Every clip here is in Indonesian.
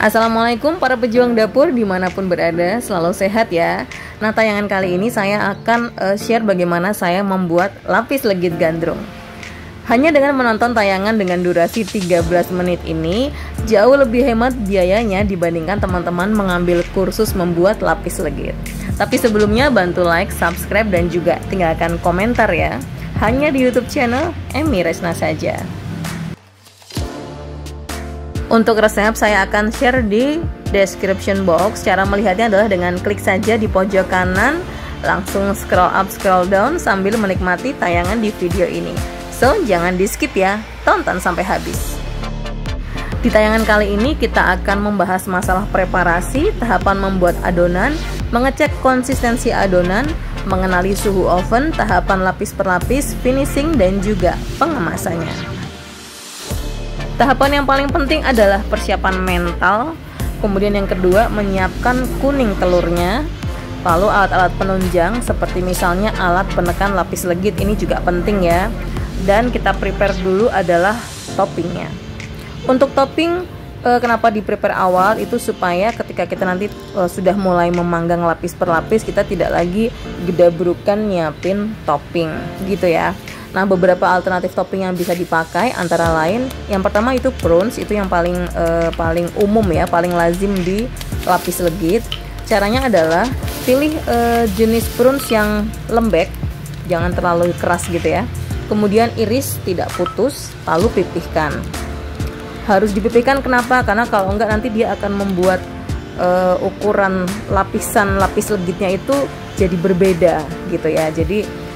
Assalamualaikum para pejuang dapur dimanapun berada, selalu sehat ya. Nah, tayangan kali ini saya akan share bagaimana saya membuat lapis legit gandrung. Hanya dengan menonton tayangan dengan durasi 13 menit ini jauh lebih hemat biayanya dibandingkan teman-teman mengambil kursus membuat lapis legit. Tapi sebelumnya bantu like, subscribe dan juga tinggalkan komentar ya. Hanya di YouTube channel Emy Resna saja. Untuk resep saya akan share di description box. Cara melihatnya adalah dengan klik saja di pojok kanan, langsung scroll up scroll down sambil menikmati tayangan di video ini. So, jangan di skip ya, tonton sampai habis. Di tayangan kali ini kita akan membahas masalah preparasi, tahapan membuat adonan, mengecek konsistensi adonan, mengenali suhu oven, tahapan lapis per lapis, finishing dan juga pengemasannya. Tahapan yang paling penting adalah persiapan mental. Kemudian yang kedua, menyiapkan kuning telurnya. Lalu alat-alat penunjang seperti misalnya alat penekan lapis legit, ini juga penting ya. Dan kita prepare dulu adalah toppingnya. Untuk topping, kenapa di prepare awal itu supaya ketika kita nanti sudah mulai memanggang lapis per lapis, kita tidak lagi gedabrukan nyiapin topping gitu ya. Nah, beberapa alternatif topping yang bisa dipakai antara lain, yang pertama itu prunes, itu yang paling umum ya, paling lazim di lapis legit. Caranya adalah pilih jenis prunes yang lembek, jangan terlalu keras gitu ya. Kemudian iris tidak putus, lalu pipihkan. Harus dipipihkan kenapa? Karena kalau enggak nanti dia akan membuat ukuran lapisan lapis legitnya itu jadi berbeda gitu ya. Jadi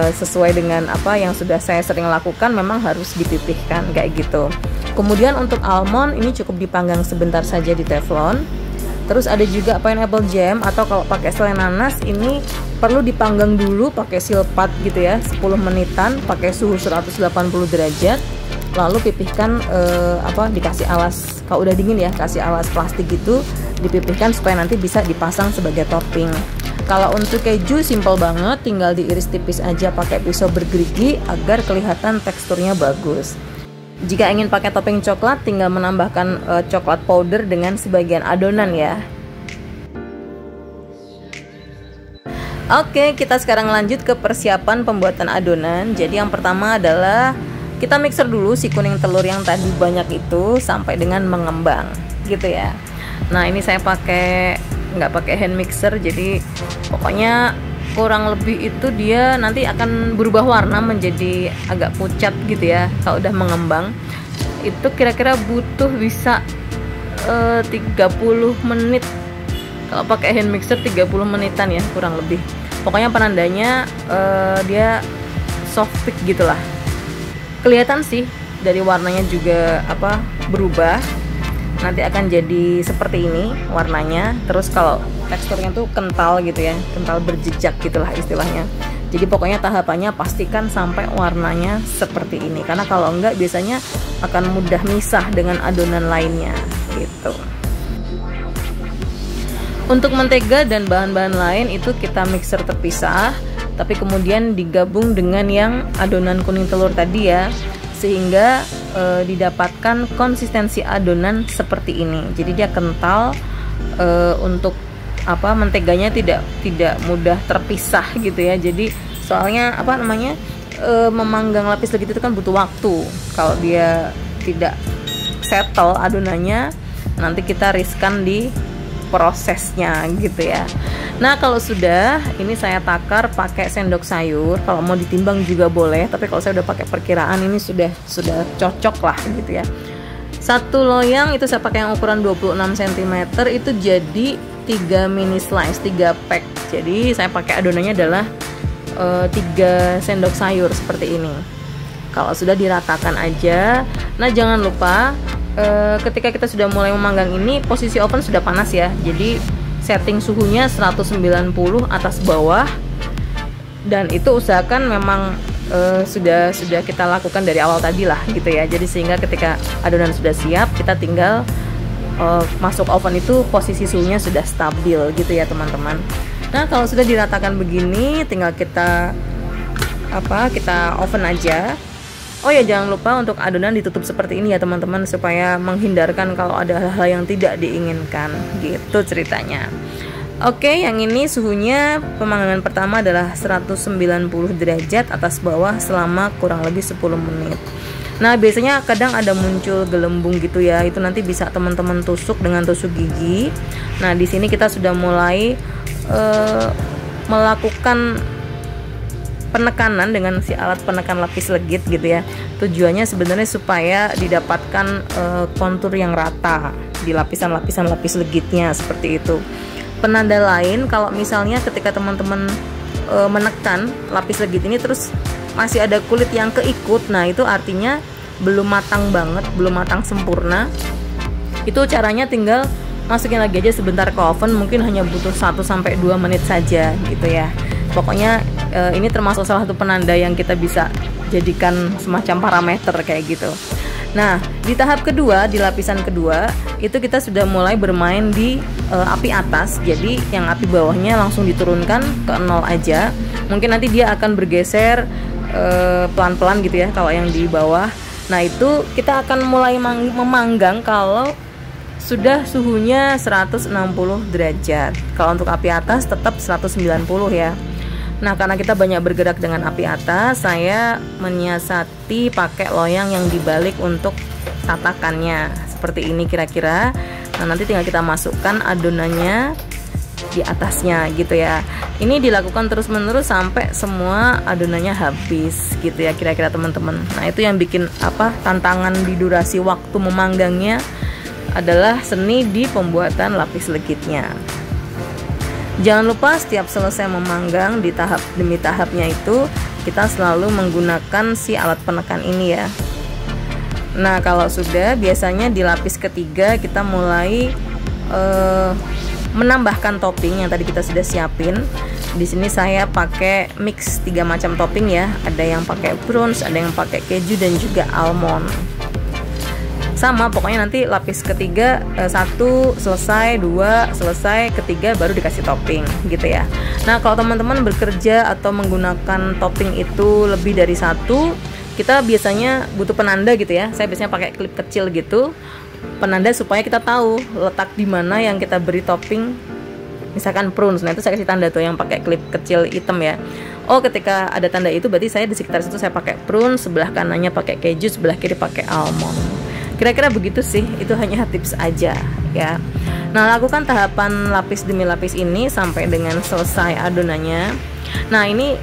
sesuai dengan apa yang sudah saya sering lakukan, memang harus dipipihkan kayak gitu. Kemudian untuk almond ini cukup dipanggang sebentar saja di teflon. Terus ada juga pineapple jam, atau kalau pakai selai nanas ini perlu dipanggang dulu pakai silpat gitu ya, 10 menitan pakai suhu 180 derajat. Lalu pipihkan dikasih alas, kalau udah dingin ya kasih alas plastik gitu, dipipihkan supaya nanti bisa dipasang sebagai topping. Kalau untuk keju simple banget, tinggal diiris tipis aja pakai pisau bergerigi agar kelihatan teksturnya bagus. Jika ingin pakai topping coklat, tinggal menambahkan coklat powder dengan sebagian adonan ya. Oke, kita sekarang lanjut ke persiapan pembuatan adonan. Jadi yang pertama adalah kita mixer dulu si kuning telur yang tadi banyak itu sampai dengan mengembang gitu ya. Nah, ini saya nggak pakai hand mixer, jadi pokoknya kurang lebih itu dia nanti akan berubah warna menjadi agak pucat gitu ya kalau udah mengembang. Itu kira-kira butuh bisa 30 menit. Kalau pakai hand mixer 30 menitan ya kurang lebih. Pokoknya penandanya dia soft peak gitulah. Kelihatan sih dari warnanya juga berubah. Nanti akan jadi seperti ini warnanya. Terus kalau teksturnya tuh kental gitu ya, kental berjejak gitulah istilahnya. Jadi pokoknya tahapannya pastikan sampai warnanya seperti ini, karena kalau enggak biasanya akan mudah misah dengan adonan lainnya gitu. Untuk mentega dan bahan-bahan lain itu kita mixer terpisah, tapi kemudian digabung dengan yang adonan kuning telur tadi ya, sehingga didapatkan konsistensi adonan seperti ini. Jadi dia kental, untuk menteganya tidak mudah terpisah gitu ya. Jadi soalnya memanggang lapis legit itu kan butuh waktu. Kalau dia tidak settle adonannya, nanti kita riskan di prosesnya gitu ya. Nah, kalau sudah, ini saya takar pakai sendok sayur. Kalau mau ditimbang juga boleh, tapi kalau saya udah pakai perkiraan ini sudah cocok lah gitu ya. Satu loyang itu saya pakai yang ukuran 26 cm, itu jadi 3 mini slice, 3 pack. Jadi saya pakai adonannya adalah 3 sendok sayur seperti ini. Kalau sudah diratakan aja. Nah, jangan lupa ketika kita sudah mulai memanggang ini, posisi oven sudah panas ya. Jadi setting suhunya 190 atas bawah, dan itu usahakan memang sudah kita lakukan dari awal tadi lah gitu ya. Jadi sehingga ketika adonan sudah siap, kita tinggal masuk oven itu posisi suhunya sudah stabil gitu ya teman-teman. Nah, kalau sudah diratakan begini, tinggal kita oven aja. Oh ya, jangan lupa untuk adonan ditutup seperti ini ya teman-teman, supaya menghindarkan kalau ada hal-hal yang tidak diinginkan, gitu ceritanya. Oke, yang ini suhunya pemanggangan pertama adalah 190 derajat atas bawah selama kurang lebih 10 menit. Nah, biasanya kadang ada muncul gelembung gitu ya, itu nanti bisa teman-teman tusuk dengan tusuk gigi. Nah, di sini kita sudah mulai melakukan penekanan dengan si alat penekan lapis legit gitu ya. Tujuannya sebenarnya supaya didapatkan kontur yang rata di lapisan-lapisan lapis legitnya, seperti itu. Penanda lain kalau misalnya ketika teman-teman menekan lapis legit ini terus masih ada kulit yang keikut, nah itu artinya belum matang banget, belum matang sempurna. Itu caranya tinggal masukin lagi aja sebentar ke oven, mungkin hanya butuh 1-2 menit saja gitu ya. Pokoknya ini termasuk salah satu penanda yang kita bisa jadikan semacam parameter kayak gitu. Nah, di tahap kedua, di lapisan kedua, itu kita sudah mulai bermain di api atas. Jadi yang api bawahnya langsung diturunkan ke 0 aja. Mungkin nanti dia akan bergeser pelan-pelan gitu ya kalau yang di bawah. Nah, itu kita akan mulai memanggang kalau sudah suhunya 160 derajat. Kalau untuk api atas tetap 190 ya. Nah, karena kita banyak bergerak dengan api atas, saya menyiasati pakai loyang yang dibalik untuk tatakannya seperti ini kira-kira. Nah, nanti tinggal kita masukkan adonannya di atasnya gitu ya. Ini dilakukan terus-menerus sampai semua adonannya habis gitu ya kira-kira teman-teman. Nah, itu yang bikin tantangan di durasi waktu memanggangnya adalah seni di pembuatan lapis legitnya. Jangan lupa setiap selesai memanggang di tahap demi tahapnya itu kita selalu menggunakan si alat penekan ini ya. Nah, kalau sudah, biasanya di lapis ketiga kita mulai menambahkan topping yang tadi kita sudah siapin. Di sini saya pakai mix 3 macam topping ya. Ada yang pakai browns, ada yang pakai keju dan juga almond. Sama pokoknya nanti lapis ketiga 1 selesai, 2 selesai, ketiga baru dikasih topping gitu ya. Nah, kalau teman-teman bekerja atau menggunakan topping itu lebih dari 1, kita biasanya butuh penanda gitu ya. Saya biasanya pakai klip kecil gitu, penanda supaya kita tahu letak di mana yang kita beri topping. Misalkan prunes, nah itu saya kasih tanda tuh yang pakai klip kecil hitam ya. Oh, ketika ada tanda itu berarti saya di sekitar situ saya pakai prunes, sebelah kanannya pakai keju, sebelah kiri pakai almond. Kira-kira begitu sih, itu hanya tips aja ya. Nah, lakukan tahapan lapis demi lapis ini sampai dengan selesai adonannya. Nah, ini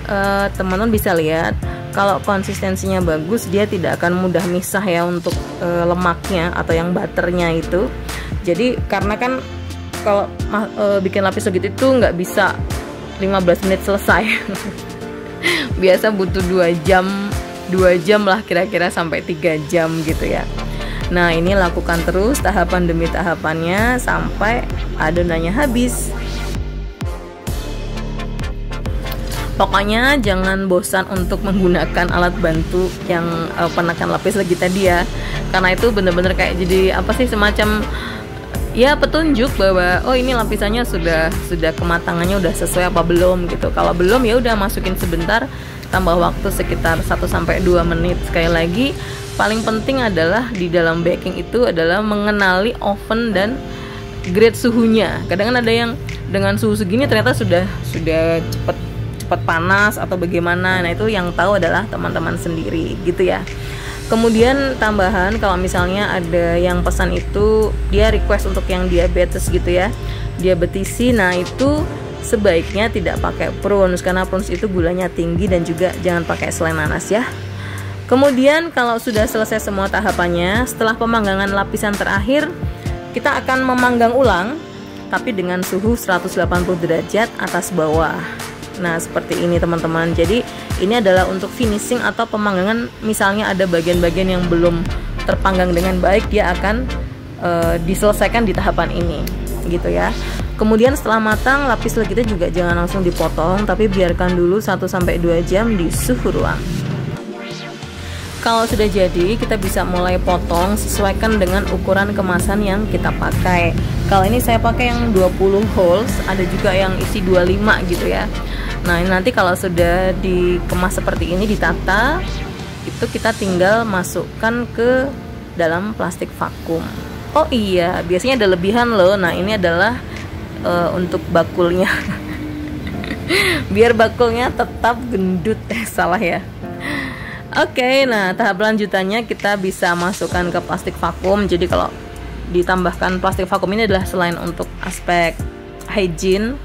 teman-teman bisa lihat kalau konsistensinya bagus, dia tidak akan mudah misah ya untuk lemaknya atau yang butternya itu. Jadi karena kan kalau bikin lapis segitu itu nggak bisa 15 menit selesai. Biasa butuh 2 jam lah kira-kira sampai 3 jam gitu ya. Nah, ini lakukan terus tahapan demi tahapannya sampai adonannya habis. Pokoknya jangan bosan untuk menggunakan alat bantu yang penekan lapis legit tadi ya. Karena itu bener-bener kayak jadi apa sih, semacam ya petunjuk bahwa oh ini lapisannya sudah kematangannya udah sesuai apa belum gitu. Kalau belum ya udah masukin sebentar, tambah waktu sekitar 1-2 menit. Sekali lagi, paling penting adalah di dalam baking itu adalah mengenali oven dan grade suhunya. Kadang kan ada yang dengan suhu segini ternyata sudah cepat panas atau bagaimana. Nah, itu yang tahu adalah teman-teman sendiri gitu ya. Kemudian tambahan, kalau misalnya ada yang pesan itu dia request untuk yang diabetes gitu ya, diabetisi, nah itu sebaiknya tidak pakai prunes karena prunes itu gulanya tinggi, dan juga jangan pakai selai nanas ya. Kemudian kalau sudah selesai semua tahapannya, setelah pemanggangan lapisan terakhir, kita akan memanggang ulang tapi dengan suhu 180 derajat atas bawah. Nah, seperti ini teman-teman. Jadi ini adalah untuk finishing atau pemanggangan. Misalnya ada bagian-bagian yang belum terpanggang dengan baik, dia akan diselesaikan di tahapan ini gitu ya. Kemudian setelah matang, lapis legitnya juga jangan langsung dipotong, tapi biarkan dulu 1-2 jam di suhu ruang. Kalau sudah jadi, kita bisa mulai potong, sesuaikan dengan ukuran kemasan yang kita pakai. Kalau ini saya pakai yang 20 holes, ada juga yang isi 25 gitu ya. Nah, nanti kalau sudah dikemas seperti ini, ditata, itu kita tinggal masukkan ke dalam plastik vakum. Oh iya, biasanya ada lebihan loh. Nah ini adalah untuk bakulnya. Biar bakulnya tetap gendut. Salah ya. Oke, nah tahap lanjutannya kita bisa masukkan ke plastik vakum. Jadi kalau ditambahkan plastik vakum ini adalah selain untuk aspek hygiene,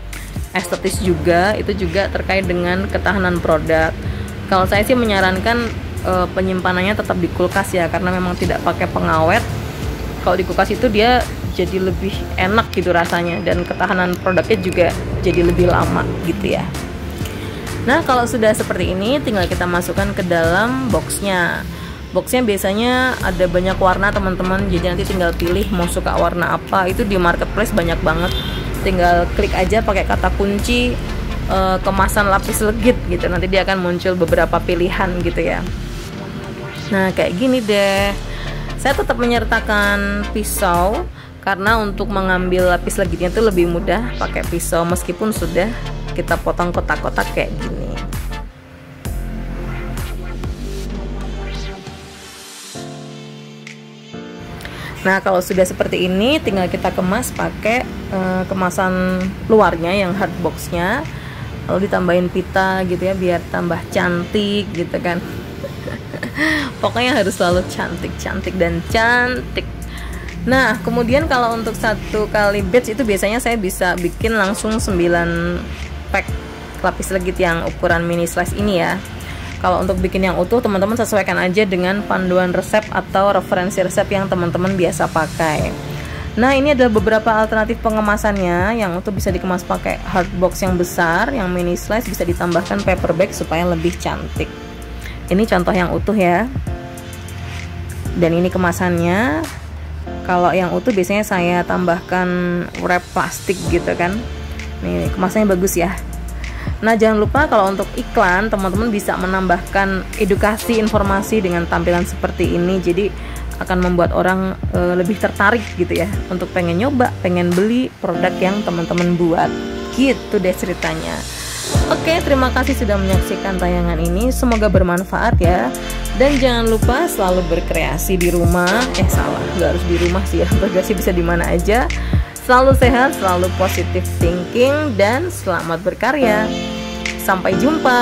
estetis juga, itu juga terkait dengan ketahanan produk. Kalau saya sih menyarankan penyimpanannya tetap di kulkas ya, karena memang tidak pakai pengawet. Kalau di kulkas itu dia jadi lebih enak gitu rasanya, dan ketahanan produknya juga jadi lebih lama gitu ya. Nah kalau sudah seperti ini tinggal kita masukkan ke dalam boxnya. Boxnya biasanya ada banyak warna teman-teman, jadi nanti tinggal pilih mau suka warna apa. Itu di marketplace banyak banget, tinggal klik aja pakai kata kunci kemasan lapis legit gitu, nanti dia akan muncul beberapa pilihan gitu ya. Nah kayak gini deh. Saya tetap menyertakan pisau karena untuk mengambil lapis legitnya itu lebih mudah pakai pisau, meskipun sudah kita potong kotak-kotak kayak gini. Nah kalau sudah seperti ini tinggal kita kemas pakai kemasan luarnya yang hard boxnya, lalu ditambahin pita gitu ya biar tambah cantik gitu kan. Pokoknya harus selalu cantik dan cantik. Nah kemudian kalau untuk 1 kali batch itu biasanya saya bisa bikin langsung 9 pack lapis legit yang ukuran mini slice ini ya. Kalau untuk bikin yang utuh teman-teman sesuaikan aja dengan panduan resep atau referensi resep yang teman-teman biasa pakai. Nah ini adalah beberapa alternatif pengemasannya. Yang utuh bisa dikemas pakai hard box yang besar, yang mini slice bisa ditambahkan paper bag supaya lebih cantik. Ini contoh yang utuh ya. Dan ini kemasannya. Kalau yang utuh biasanya saya tambahkan wrap plastik gitu kan. Nih kemasannya bagus ya. Nah jangan lupa kalau untuk iklan teman-teman bisa menambahkan edukasi informasi dengan tampilan seperti ini. Jadi akan membuat orang lebih tertarik gitu ya, untuk pengen nyoba, pengen beli produk yang teman-teman buat. Gitu deh ceritanya. Oke, terima kasih sudah menyaksikan tayangan ini. Semoga bermanfaat ya. Dan jangan lupa selalu berkreasi di rumah. Salah, nggak harus di rumah sih ya. Berkreasi bisa di mana aja. Selalu sehat, selalu positive thinking, dan selamat berkarya. Sampai jumpa.